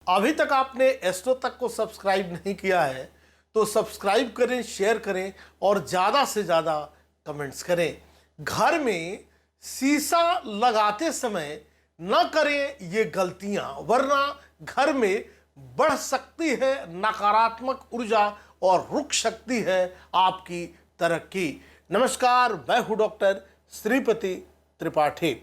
अभी तक आपने एस्ट्रो तक को सब्सक्राइब नहीं किया है तो सब्सक्राइब करें, शेयर करें और ज़्यादा से ज़्यादा कमेंट्स करें। घर में शीशा लगाते समय न करें ये गलतियां, वरना घर में बढ़ सकती है नकारात्मक ऊर्जा और रुक सकती है आपकी तरक्की। नमस्कार, मैं हूं डॉक्टर श्रीपति त्रिपाठी।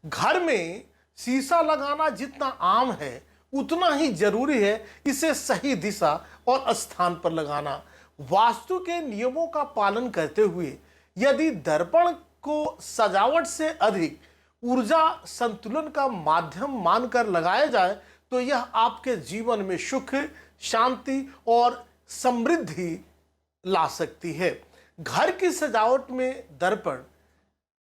घर में शीशा लगाना जितना आम है उतना ही जरूरी है इसे सही दिशा और स्थान पर लगाना। वास्तु के नियमों का पालन करते हुए यदि दर्पण को सजावट से अधिक ऊर्जा संतुलन का माध्यम मानकर लगाया जाए तो यह आपके जीवन में सुख, शांति और समृद्धि ला सकती है। घर की सजावट में दर्पण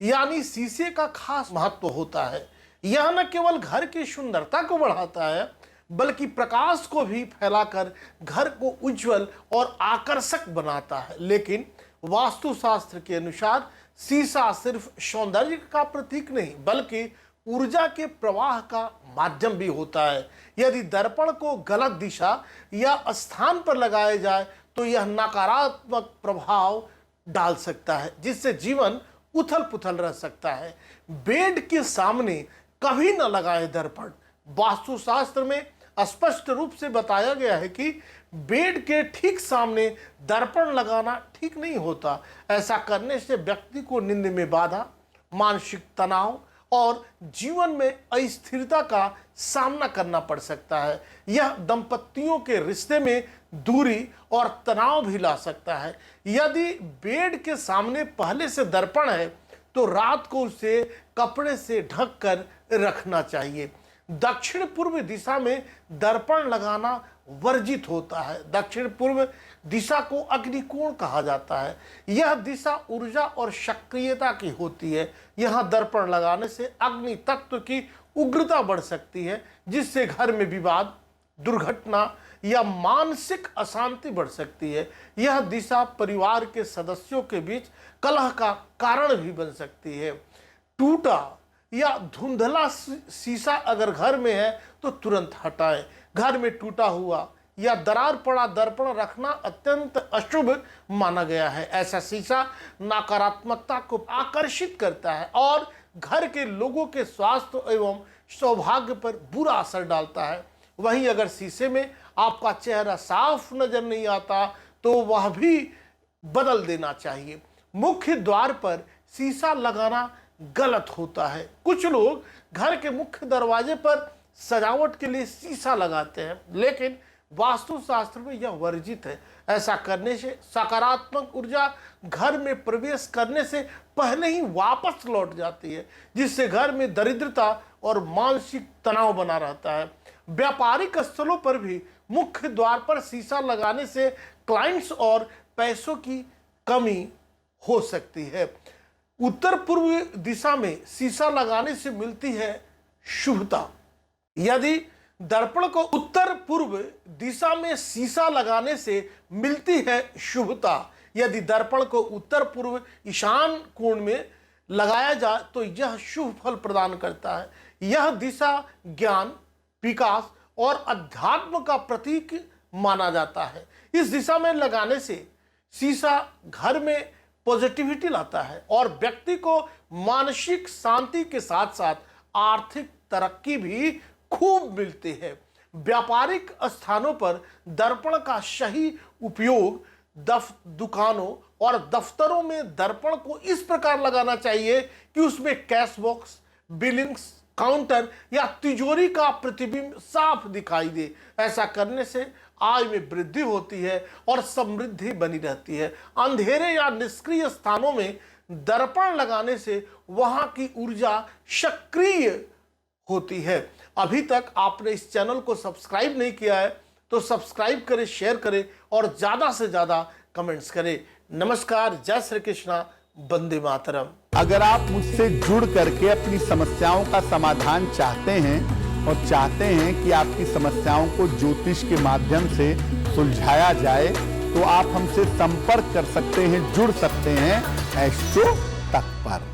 यानी शीशे का खास महत्व होता है। यह न केवल घर की सुंदरता को बढ़ाता है बल्कि प्रकाश को भी फैलाकर घर को उज्जवल और आकर्षक बनाता है। लेकिन वास्तुशास्त्र के अनुसार शीशा सिर्फ सौंदर्य का प्रतीक नहीं बल्कि ऊर्जा के प्रवाह का माध्यम भी होता है। यदि दर्पण को गलत दिशा या स्थान पर लगाया जाए तो यह नकारात्मक प्रभाव डाल सकता है जिससे जीवन उथल पुथल रह सकता है। बेड के सामने कभी न लगाए दर्पण। वास्तुशास्त्र में स्पष्ट रूप से बताया गया है कि बेड के ठीक सामने दर्पण लगाना ठीक नहीं होता। ऐसा करने से व्यक्ति को नींद में बाधा, मानसिक तनाव और जीवन में अस्थिरता का सामना करना पड़ सकता है। यह दंपतियों के रिश्ते में दूरी और तनाव भी ला सकता है। यदि बेड के सामने पहले से दर्पण है तो रात को उसे कपड़े से ढक कर रखना चाहिए। दक्षिण पूर्व दिशा में दर्पण लगाना वर्जित होता है। दक्षिण पूर्व दिशा को अग्निकोण कहा जाता है। यह दिशा ऊर्जा और सक्रियता की होती है। यहाँ दर्पण लगाने से अग्नि तत्व की उग्रता बढ़ सकती है जिससे घर में विवाद, दुर्घटना या मानसिक अशांति बढ़ सकती है। यह दिशा परिवार के सदस्यों के बीच कलह का कारण भी बन सकती है। टूटा या धुंधला शीशा अगर घर में है तो तुरंत हटाएं। घर में टूटा हुआ या दरार पड़ा दर्पण रखना अत्यंत अशुभ माना गया है। ऐसा शीशा नकारात्मकता को आकर्षित करता है और घर के लोगों के स्वास्थ्य एवं सौभाग्य पर बुरा असर डालता है। वहीं अगर शीशे में आपका चेहरा साफ नजर नहीं आता तो वह भी बदल देना चाहिए। मुख्य द्वार पर शीशा लगाना गलत होता है। कुछ लोग घर के मुख्य दरवाजे पर सजावट के लिए शीशा लगाते हैं लेकिन वास्तुशास्त्र में यह वर्जित है। ऐसा करने से सकारात्मक ऊर्जा घर में प्रवेश करने से पहले ही वापस लौट जाती है जिससे घर में दरिद्रता और मानसिक तनाव बना रहता है। व्यापारिक स्थलों पर भी मुख्य द्वार पर शीशा लगाने से क्लाइंट्स और पैसों की कमी हो सकती है। उत्तर पूर्व दिशा में शीशा लगाने से मिलती है शुभता। यदि दर्पण को उत्तर पूर्व दिशा में शीशा लगाने से मिलती है शुभता। यदि दर्पण को उत्तर पूर्व ईशान कोण में लगाया जाए तो यह शुभ फल प्रदान करता है। यह दिशा ज्ञान, विकास और अध्यात्म का प्रतीक माना जाता है। इस दिशा में लगाने से शीशा घर में पॉजिटिविटी लाता है और व्यक्ति को मानसिक शांति के साथ साथ आर्थिक तरक्की भी खूब मिलती है। व्यापारिक स्थानों पर दर्पण का सही उपयोग दुकानों और दफ्तरों में दर्पण को इस प्रकार लगाना चाहिए कि उसमें कैश बॉक्स, बिलिंग्स काउंटर या तिजोरी का प्रतिबिंब साफ दिखाई दे। ऐसा करने से आय में वृद्धि होती है और समृद्धि बनी रहती है। अंधेरे या निष्क्रिय स्थानों में दर्पण लगाने से वहां की ऊर्जा सक्रिय होती है। अभी तक आपने इस चैनल को सब्सक्राइब नहीं किया है तो सब्सक्राइब करें, शेयर करें और ज़्यादा से ज़्यादा कमेंट्स करें। नमस्कार, जय श्री कृष्णा, वंदे मातरम। अगर आप मुझसे जुड़ करके अपनी समस्याओं का समाधान चाहते हैं और चाहते हैं कि आपकी समस्याओं को ज्योतिष के माध्यम से सुलझाया जाए तो आप हमसे संपर्क कर सकते हैं, जुड़ सकते हैं एस्ट्रो तक पर।